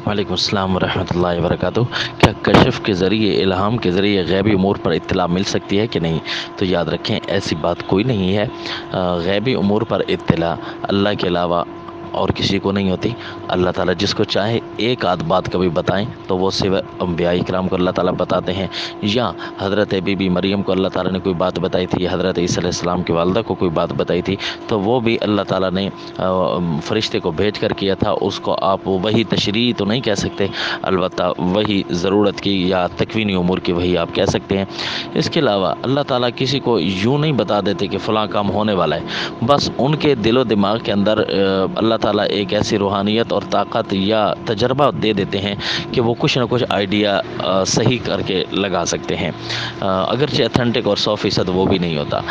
वालेकुम अस्सलाम वरहमतुल्लाहि वबरकातुहू। क्या कशफ के ज़रिए, इल्हाम के ज़रिए गैबी उमूर पर इत्तला मिल सकती है कि नहीं? तो याद रखें, ऐसी बात कोई नहीं है। गैबी उमूर पर इत्तला अल्लाह के अलावा और किसी को नहीं होती। अल्लाह ताला जिसको चाहे एक आध बात कभी बताएं तो वो सिवा अंबिया इकराम को अल्लाह ताला बताते हैं, या हज़रत बीबी मरियम को अल्लाह ताला ने कोई बात बताई थी, या हज़रत ईसा अलैहिस्सलाम की वालदा को कोई बात बताई थी, तो वो भी अल्लाह ताला ने फ़रिश्ते को भेज कर किया था। उसको आप वही तशरीह तो नहीं कह सकते, अलबत्ता वही ज़रूरत की या तकवीनी उमूर की वही आप कह सकते हैं। इसके अलावा अल्लाह ताला किसी को यूँ नहीं बता देते कि फ़लाँ काम होने वाला है। बस उनके दिलो दिमाग के अंदर अल्लाह ताला एक ऐसी रूहानियत और ताकत या तजर्बा दे देते हैं कि वो कुछ ना कुछ आइडिया सही करके लगा सकते हैं, अगरचे अथेंटिक और 100% वो भी नहीं होता।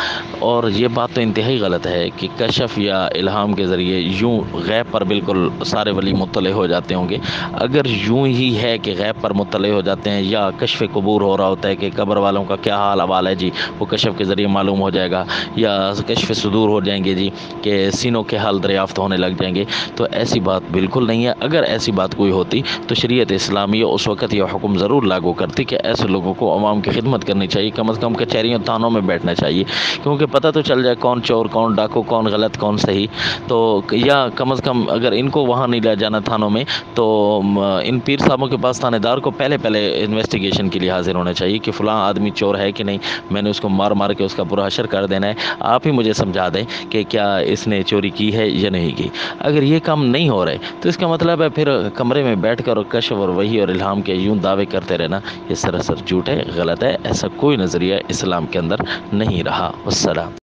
और ये बात तो इंतहाई गलत है कि कशफ या इल्हाम के ज़रिए यूँ गैब पर बिल्कुल सारे वली मुत्तले हो जाते होंगे। अगर यूँ ही है कि गैब पर मुत्तले हो जाते हैं या कशफ कबूर हो रहा होता है कि कब्र वालों का क्या हाल अहवाल है जी, वो कशफ के ज़रिए मालूम हो जाएगा, या कशफ सुदूर हो जाएंगे जी कि सीनों के हाल दरियाफ़्त होने लग जाएंगे, तो ऐसी बात बिल्कुल नहीं है। अगर ऐसी बात कोई होती तो शरीयत इस्लामिया उस वक़्त यह हुक्म ज़रूर लागू करती कि ऐसे लोगों को अवाम की खिदमत करनी चाहिए, कम अज़ कम कचहरियों थानों में बैठना चाहिए, क्योंकि पता तो चल जाए कौन चोर, कौन डाकू, कौन गलत, कौन सही। तो या कम अज़ कम अगर इनको वहाँ नहीं ले जाना थानों में, तो इन पीर साहबों के पास थानेदार को पहले इन्वेस्टिगेशन के लिए हाजिर होना चाहिए कि फ़लाँ आदमी चोर है कि नहीं, मैंने उसको मार मार के उसका पूरा हशर कर देना है, आप ही मुझे समझा दें कि क्या इसने चोरी की है या नहीं की। अगर ये काम नहीं हो रहे तो इसका मतलब है फिर कमरे में बैठ कर और कशफ और वही और इल्हाम के यूँ दावे करते रहना, ये सरासर झूठ है, गलत है। ऐसा कोई नज़रिया इस्लाम के अंदर नहीं रहा। वस्सलाम।